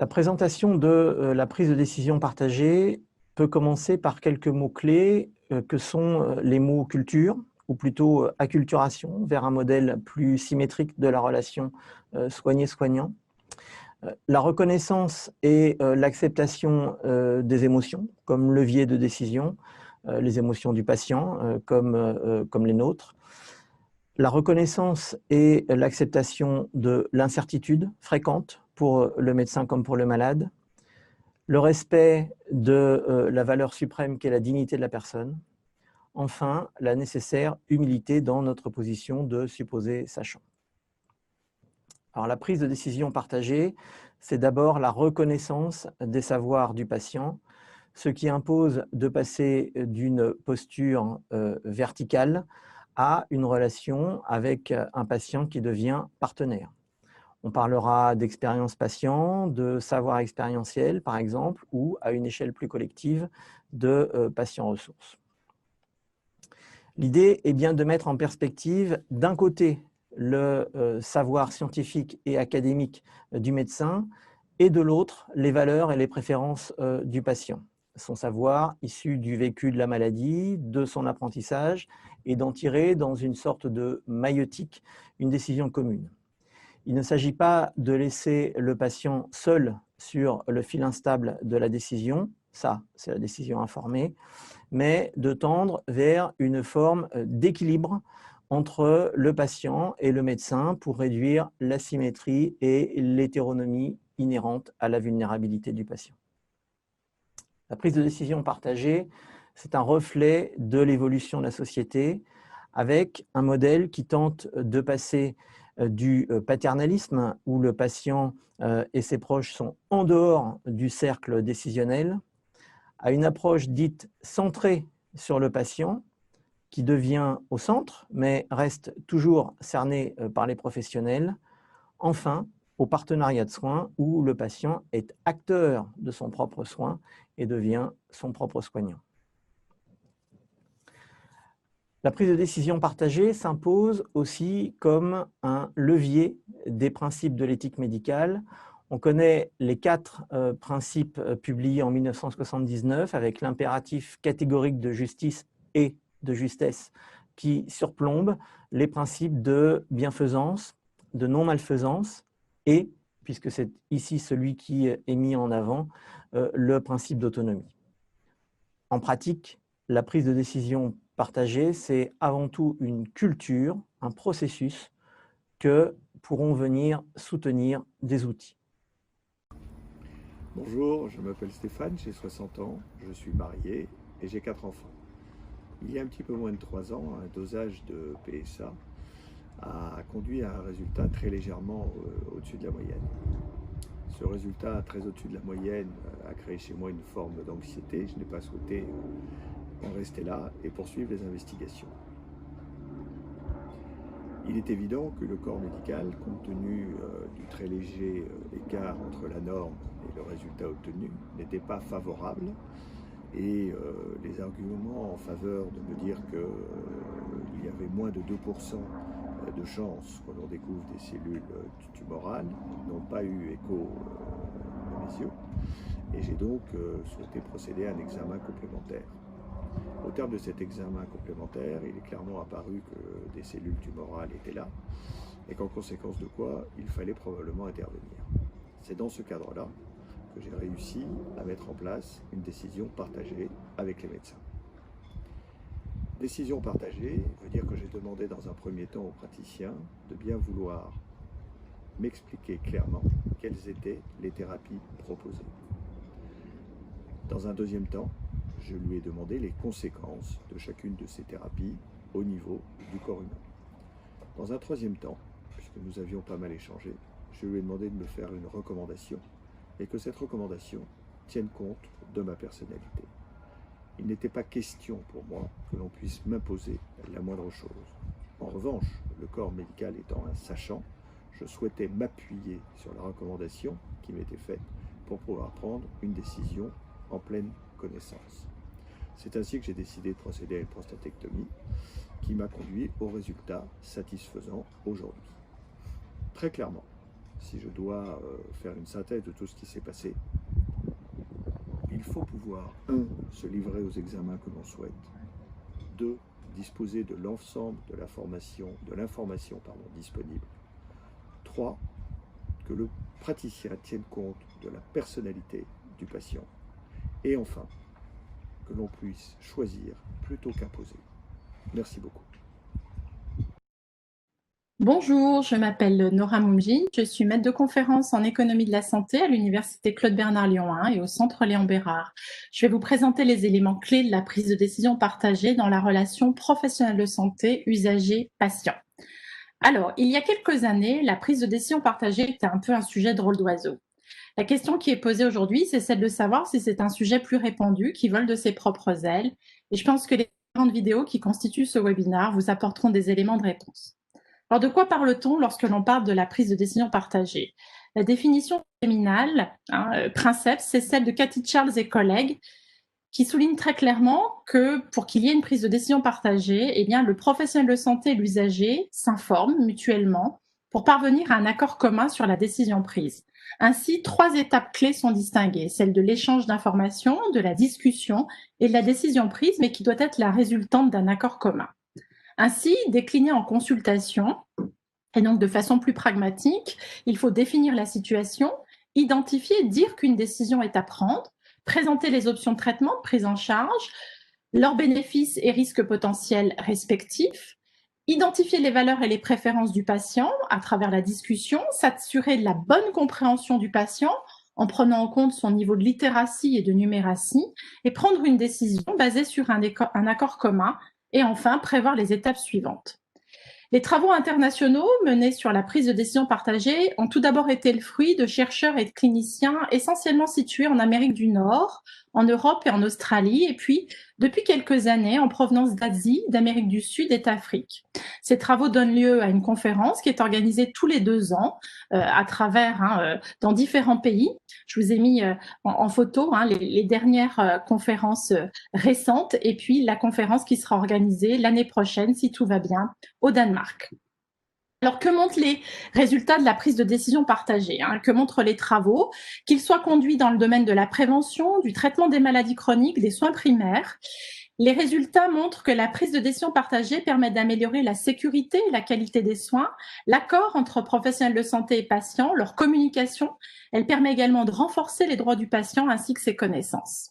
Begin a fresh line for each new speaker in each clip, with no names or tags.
La présentation de la prise de décision partagée peut commencer par quelques mots-clés que sont les mots culture, ou plutôt acculturation, vers un modèle plus symétrique de la relation soigné-soignant. La reconnaissance et l'acceptation des émotions comme levier de décision, les émotions du patient comme les nôtres. La reconnaissance et l'acceptation de l'incertitude fréquente pour le médecin comme pour le malade. Le respect de la valeur suprême qu'est la dignité de la personne. Enfin, la nécessaire humilité dans notre position de supposé sachant. Alors, la prise de décision partagée, c'est d'abord la reconnaissance des savoirs du patient, ce qui impose de passer d'une posture verticale à une relation avec un patient qui devient partenaire. On parlera d'expérience patient, de savoir expérientiel par exemple, ou à une échelle plus collective de patients ressources. L'idée est bien de mettre en perspective d'un côté le savoir scientifique et académique du médecin et de l'autre les valeurs et les préférences du patient. Son savoir issu du vécu de la maladie, de son apprentissage, et d'en tirer dans une sorte de maïeutique une décision commune. Il ne s'agit pas de laisser le patient seul sur le fil instable de la décision, ça c'est la décision informée, mais de tendre vers une forme d'équilibre entre le patient et le médecin pour réduire l'asymétrie et l'hétéronomie inhérente à la vulnérabilité du patient. La prise de décision partagée, c'est un reflet de l'évolution de la société avec un modèle qui tente de passer du paternalisme où le patient et ses proches sont en dehors du cercle décisionnel à une approche dite centrée sur le patient qui devient au centre mais reste toujours cerné par les professionnels. Enfin, au partenariat de soins où le patient est acteur de son propre soin et devient son propre soignant. La prise de décision partagée s'impose aussi comme un levier des principes de l'éthique médicale. On connaît les 4 principes publiés en 1979 avec l'impératif catégorique de justice et de justesse qui surplombe les principes de bienfaisance, de non-malfaisance et, puisque c'est ici celui qui est mis en avant, le principe d'autonomie. En pratique, la prise de décision partagée, c'est avant tout une culture, un processus que pourront venir soutenir des outils.
Bonjour, je m'appelle Stéphane, j'ai 60 ans, je suis marié et j'ai 4 enfants. Il y a un petit peu moins de 3 ans, un dosage de PSA a conduit à un résultat très légèrement au-dessus de la moyenne. Ce résultat très au-dessus de la moyenne a créé chez moi une forme d'anxiété. Je n'ai pas souhaité en rester là et poursuivre les investigations. Il est évident que le corps médical, compte tenu du très léger écart entre la norme et le résultat obtenu, n'était pas favorable. Et les arguments en faveur de me dire qu'il y avait moins de 2% de chances que l'on découvre des cellules tumorales n'ont pas eu écho à mes yeux. Et j'ai donc souhaité procéder à un examen complémentaire. Au terme de cet examen complémentaire, il est clairement apparu que des cellules tumorales étaient là et qu'en conséquence de quoi, il fallait probablement intervenir. C'est dans ce cadre-là que j'ai réussi à mettre en place une décision partagée avec les médecins. Décision partagée veut dire que j'ai demandé dans un premier temps aux praticiens de bien vouloir m'expliquer clairement quelles étaient les thérapies proposées. Dans un deuxième temps, je lui ai demandé les conséquences de chacune de ces thérapies au niveau du corps humain. Dans un troisième temps, puisque nous avions pas mal échangé, je lui ai demandé de me faire une recommandation et que cette recommandation tienne compte de ma personnalité. Il n'était pas question pour moi que l'on puisse m'imposer la moindre chose. En revanche, le corps médical étant un sachant, je souhaitais m'appuyer sur la recommandation qui m'était faite pour pouvoir prendre une décision en pleine connaissance. C'est ainsi que j'ai décidé de procéder à une prostatectomie qui m'a conduit au résultat satisfaisant aujourd'hui. Très clairement, si je dois faire une synthèse de tout ce qui s'est passé, il faut pouvoir, 1, se livrer aux examens que l'on souhaite, 2, disposer de l'ensemble de l'information disponible, 3, que le praticien tienne compte de la personnalité du patient, et enfin, que l'on puisse choisir plutôt qu'imposer. Merci beaucoup.
Bonjour, je m'appelle Nora Moumjine, je suis maître de conférence en économie de la santé à l'université Claude Bernard Lyon 1 et au centre Léon Bérard. Je vais vous présenter les éléments clés de la prise de décision partagée dans la relation professionnelle de santé usager-patient. Alors, il y a quelques années, la prise de décision partagée était un peu un sujet drôle d'oiseau. La question qui est posée aujourd'hui, c'est celle de savoir si c'est un sujet plus répandu qui vole de ses propres ailes. Et je pense que les différentes vidéos qui constituent ce webinaire vous apporteront des éléments de réponse. Alors, de quoi parle-t-on lorsque l'on parle de la prise de décision partagée? La définition séminale, Princeps, c'est celle de Cathy Charles et collègues, qui souligne très clairement que pour qu'il y ait une prise de décision partagée, eh bien, le professionnel de santé et l'usager s'informent mutuellement pour parvenir à un accord commun sur la décision prise. Ainsi, 3 étapes clés sont distinguées, celle de l'échange d'informations, de la discussion et de la décision prise, mais qui doit être la résultante d'un accord commun. Ainsi, décliné en consultation, et donc de façon plus pragmatique, il faut définir la situation, identifier, dire qu'une décision est à prendre, présenter les options de traitement, de prise en charge, leurs bénéfices et risques potentiels respectifs, identifier les valeurs et les préférences du patient à travers la discussion, s'assurer de la bonne compréhension du patient en prenant en compte son niveau de littératie et de numératie, et prendre une décision basée sur un accord commun, et enfin prévoir les étapes suivantes. Les travaux internationaux menés sur la prise de décision partagée ont tout d'abord été le fruit de chercheurs et de cliniciens essentiellement situés en Amérique du Nord, en Europe et en Australie, et puis depuis quelques années en provenance d'Asie, d'Amérique du Sud et d'Afrique. Ces travaux donnent lieu à une conférence qui est organisée tous les 2 ans à travers dans différents pays. Je vous ai mis en photo les dernières conférences récentes et puis la conférence qui sera organisée l'année prochaine, si tout va bien, au Danemark. Alors, que montrent les résultats de la prise de décision partagée? Que montrent les travaux? Qu'ils soient conduits dans le domaine de la prévention, du traitement des maladies chroniques, des soins primaires, les résultats montrent que la prise de décision partagée permet d'améliorer la sécurité et la qualité des soins, l'accord entre professionnels de santé et patients, leur communication. Elle permet également de renforcer les droits du patient ainsi que ses connaissances.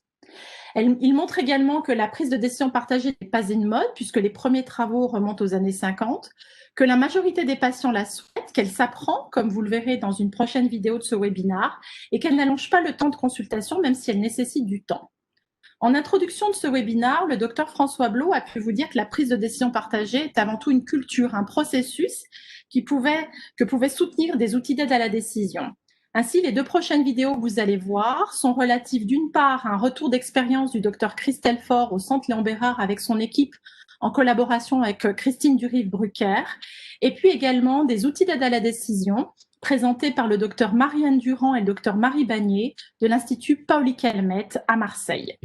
Il montre également que la prise de décision partagée n'est pas une mode, puisque les premiers travaux remontent aux années 50, que la majorité des patients la souhaitent, qu'elle s'apprend, comme vous le verrez dans une prochaine vidéo de ce webinaire, et qu'elle n'allonge pas le temps de consultation, même si elle nécessite du temps. En introduction de ce webinaire, le docteur François Blot a pu vous dire que la prise de décision partagée est avant tout une culture, un processus que pouvaient soutenir des outils d'aide à la décision. Ainsi, les 2 prochaines vidéos que vous allez voir sont relatives d'une part à un retour d'expérience du docteur Christelle Faure au centre Léon Bérard avec son équipe en collaboration avec Christine Durive-Brucker, et puis également des outils d'aide à la décision présentés par le docteur Marianne Durand et le docteur Marie Bagné de l'Institut Paoli-Calmettes à Marseille.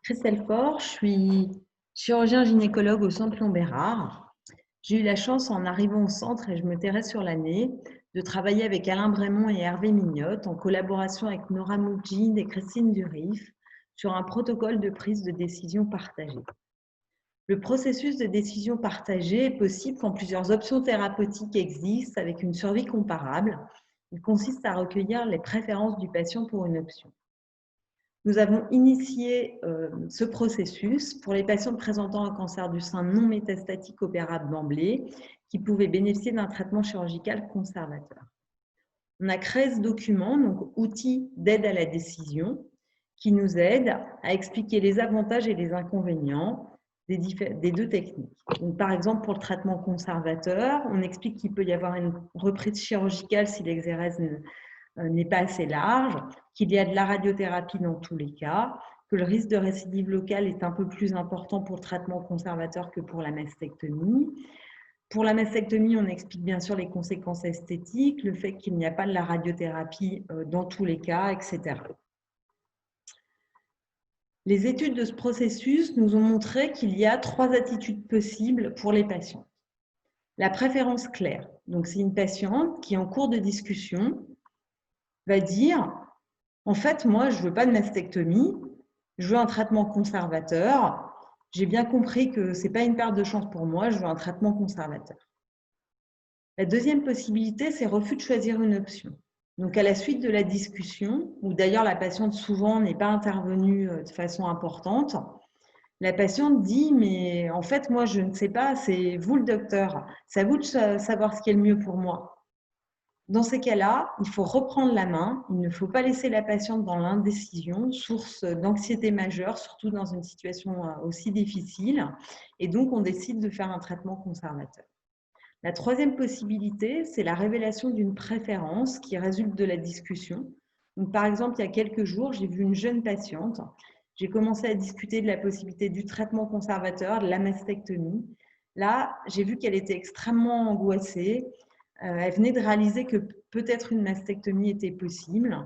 Christelle Faure, je suis chirurgien gynécologue au centre Léon Bérard. J'ai eu la chance, en arrivant au centre, et je me tairai sur l'année, de travailler avec Alain Brémond et Hervé Mignotte, en collaboration avec Nora Moumjine et Christine Durif, sur un protocole de prise de décision partagée. Le processus de décision partagée est possible quand plusieurs options thérapeutiques existent avec une survie comparable. Il consiste à recueillir les préférences du patient pour une option. Nous avons initié ce processus pour les patients présentant un cancer du sein non métastatique opérable d'emblée qui pouvaient bénéficier d'un traitement chirurgical conservateur. On a créé ce document, donc outil d'aide à la décision, qui nous aide à expliquer les avantages et les inconvénients des 2 techniques. Donc, par exemple, pour le traitement conservateur, on explique qu'il peut y avoir une reprise chirurgicale si l'exérèse n'est pas assez large, qu'il y a de la radiothérapie dans tous les cas, que le risque de récidive locale est un peu plus important pour le traitement conservateur que pour la mastectomie. Pour la mastectomie, on explique bien sûr les conséquences esthétiques, le fait qu'il n'y a pas de la radiothérapie dans tous les cas, etc. Les études de ce processus nous ont montré qu'il y a 3 attitudes possibles pour les patients. la préférence claire. Donc, c'est une patiente qui, en cours de discussion, va dire « En fait, moi, je ne veux pas de mastectomie, je veux un traitement conservateur. J'ai bien compris que ce n'est pas une perte de chance pour moi, je veux un traitement conservateur. » La deuxième possibilité, c'est refus de choisir une option. Donc, à la suite de la discussion, où d'ailleurs la patiente souvent n'est pas intervenue de façon importante, la patiente dit « Mais en fait, moi, je ne sais pas, c'est vous le docteur, c'est à vous de savoir ce qui est le mieux pour moi. » Dans ces cas-là, il faut reprendre la main, il ne faut pas laisser la patiente dans l'indécision, source d'anxiété majeure, surtout dans une situation aussi difficile, et donc on décide de faire un traitement conservateur. La troisième possibilité, c'est la révélation d'une préférence qui résulte de la discussion. Donc, par exemple, il y a quelques jours, j'ai vu une jeune patiente. J'ai commencé à discuter de la possibilité du traitement conservateur, de la mastectomie. Là, j'ai vu qu'elle était extrêmement angoissée. Elle venait de réaliser que peut-être une mastectomie était possible.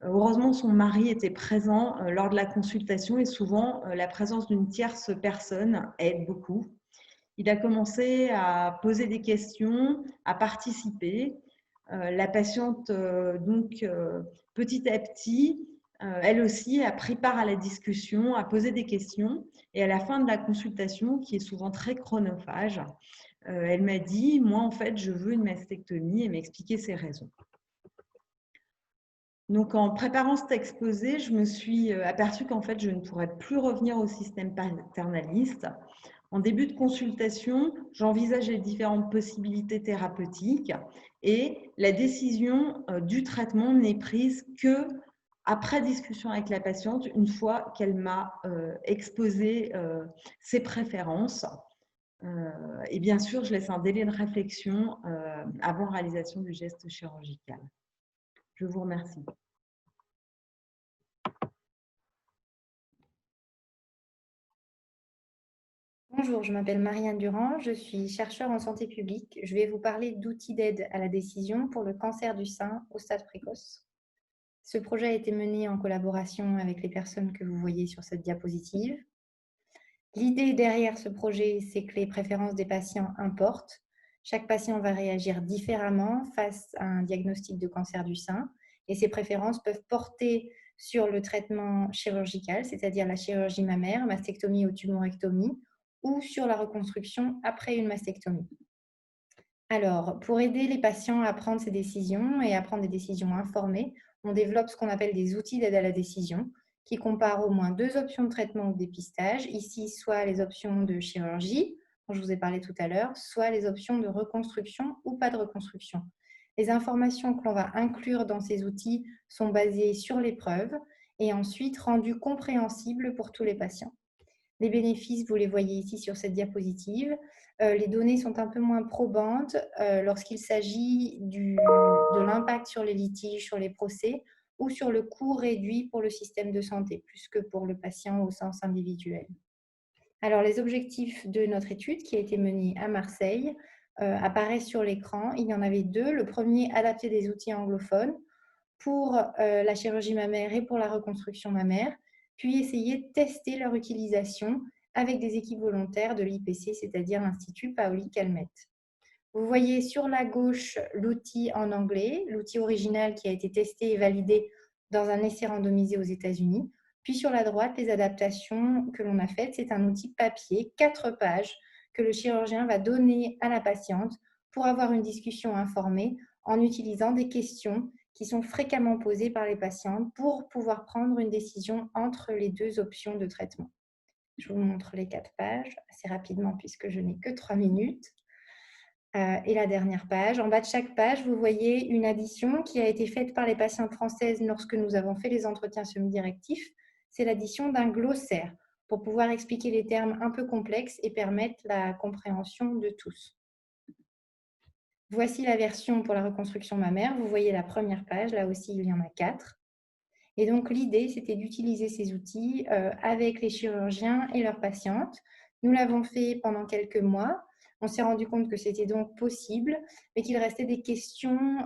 Heureusement, son mari était présent lors de la consultation et souvent, la présence d'une tierce personne aide beaucoup. Il a commencé à poser des questions, à participer. La patiente, petit à petit, elle aussi a pris part à la discussion, a posé des questions. Et à la fin de la consultation, qui est souvent très chronophage, elle m'a dit « Moi, en fait, je veux une mastectomie » et m'expliquer ses raisons. Donc, en préparant cet exposé, je me suis aperçue qu'en fait, je ne pourrais plus revenir au système paternaliste. En début de consultation, j'envisage les différentes possibilités thérapeutiques et la décision du traitement n'est prise que après discussion avec la patiente, une fois qu'elle m'a exposé ses préférences. Et bien sûr, je laisse un délai de réflexion avant réalisation du geste chirurgical. Je vous remercie.
Bonjour, je m'appelle Marianne Durand, je suis chercheure en santé publique. Je vais vous parler d'outils d'aide à la décision pour le cancer du sein au stade précoce. Ce projet a été mené en collaboration avec les personnes que vous voyez sur cette diapositive. L'idée derrière ce projet, c'est que les préférences des patients importent. Chaque patient va réagir différemment face à un diagnostic de cancer du sein et ces préférences peuvent porter sur le traitement chirurgical, c'est-à-dire la chirurgie mammaire, mastectomie ou tumorectomie, ou sur la reconstruction après une mastectomie. Alors, pour aider les patients à prendre ces décisions et à prendre des décisions informées, on développe ce qu'on appelle des outils d'aide à la décision qui comparent au moins 2 options de traitement ou de dépistage, ici soit les options de chirurgie, dont je vous ai parlé tout à l'heure, soit les options de reconstruction ou pas de reconstruction. Les informations que l'on va inclure dans ces outils sont basées sur l'épreuve et ensuite rendues compréhensibles pour tous les patients. Les bénéfices, vous les voyez ici sur cette diapositive. Les données sont un peu moins probantes lorsqu'il s'agit de l'impact sur les litiges, sur les procès ou sur le coût réduit pour le système de santé, plus que pour le patient au sens individuel. Alors, les objectifs de notre étude qui a été menée à Marseille apparaissent sur l'écran. Il y en avait 2. Le premier, adapter des outils anglophones pour la chirurgie mammaire et pour la reconstruction mammaire, puis essayer de tester leur utilisation avec des équipes volontaires de l'IPC, c'est-à-dire l'Institut Paoli-Calmette. Vous voyez sur la gauche l'outil en anglais, l'outil original qui a été testé et validé dans un essai randomisé aux États-Unis. Puis sur la droite, les adaptations que l'on a faites, c'est un outil papier, 4 pages, que le chirurgien va donner à la patiente pour avoir une discussion informée en utilisant des questions qui sont fréquemment posées par les patientes pour pouvoir prendre une décision entre les 2 options de traitement. Je vous montre les 4 pages assez rapidement puisque je n'ai que 3 minutes. Et la dernière page. En bas de chaque page, vous voyez une addition qui a été faite par les patientes françaises lorsque nous avons fait les entretiens semi-directifs. C'est l'addition d'un glossaire pour pouvoir expliquer les termes un peu complexes et permettre la compréhension de tous. Voici la version pour la reconstruction mammaire. Vous voyez la première page, là aussi il y en a 4. Et donc l'idée, c'était d'utiliser ces outils avec les chirurgiens et leurs patientes. Nous l'avons fait pendant quelques mois. On s'est rendu compte que c'était donc possible, mais qu'il restait des questions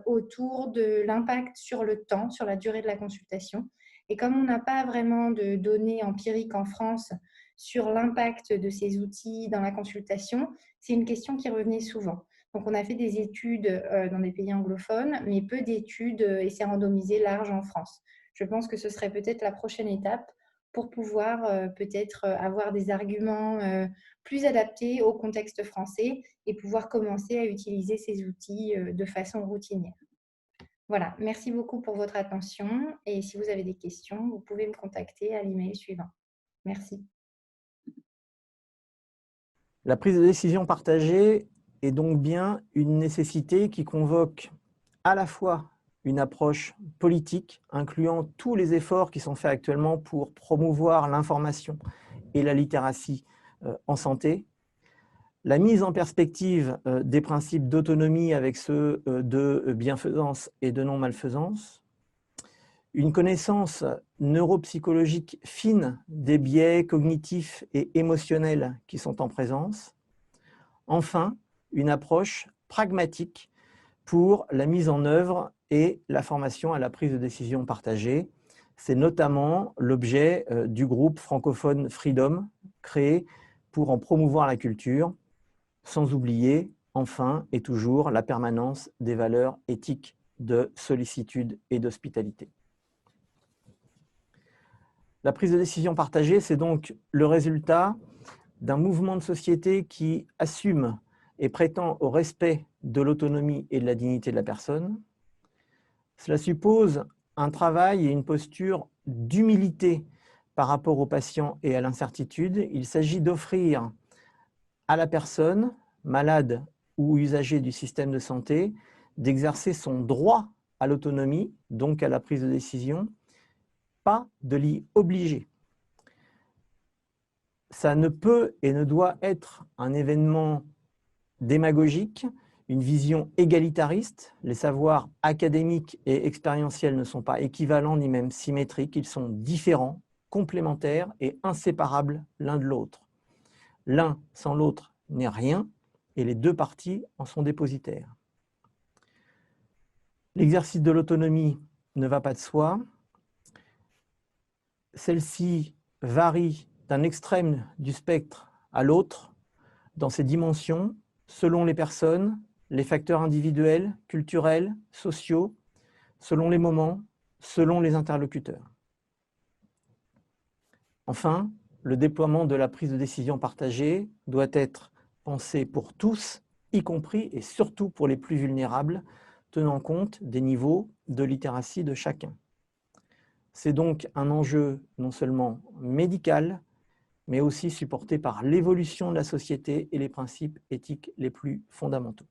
autour de l'impact sur le temps, sur la durée de la consultation. Et comme on n'a pas vraiment de données empiriques en France sur l'impact de ces outils dans la consultation, c'est une question qui revenait souvent. Donc, on a fait des études dans des pays anglophones, mais peu d'études et c'est randomisé large en France. Je pense que ce serait peut-être la prochaine étape pour pouvoir peut-être avoir des arguments plus adaptés au contexte français et pouvoir commencer à utiliser ces outils de façon routinière. Voilà, merci beaucoup pour votre attention et si vous avez des questions, vous pouvez me contacter à l'email suivant. Merci.
La prise de décision partagée est donc bien une nécessité qui convoque à la fois une approche politique, incluant tous les efforts qui sont faits actuellement pour promouvoir l'information et la littératie en santé, la mise en perspective des principes d'autonomie avec ceux de bienfaisance et de non-malfaisance, une connaissance neuropsychologique fine des biais cognitifs et émotionnels qui sont en présence. Enfin, une approche pragmatique pour la mise en œuvre et la formation à la prise de décision partagée. C'est notamment l'objet du groupe francophone Freedom, créé pour en promouvoir la culture, sans oublier, enfin et toujours, la permanence des valeurs éthiques de sollicitude et d'hospitalité. La prise de décision partagée, c'est donc le résultat d'un mouvement de société qui assume et prétend au respect de l'autonomie et de la dignité de la personne. Cela suppose un travail et une posture d'humilité par rapport aux patients et à l'incertitude. Il s'agit d'offrir à la personne, malade ou usager du système de santé, d'exercer son droit à l'autonomie, donc à la prise de décision, pas de l'y obliger. Ça ne peut et ne doit être un événement démagogique, une vision égalitariste. Les savoirs académiques et expérientiels ne sont pas équivalents ni même symétriques, ils sont différents, complémentaires et inséparables l'un de l'autre. L'un sans l'autre n'est rien et les deux parties en sont dépositaires. L'exercice de l'autonomie ne va pas de soi. Celle-ci varie d'un extrême du spectre à l'autre dans ses dimensions, selon les personnes, les facteurs individuels, culturels, sociaux, selon les moments, selon les interlocuteurs. Enfin, le déploiement de la prise de décision partagée doit être pensé pour tous, y compris et surtout pour les plus vulnérables, tenant compte des niveaux de littératie de chacun. C'est donc un enjeu non seulement médical, mais aussi supporté par l'évolution de la société et les principes éthiques les plus fondamentaux.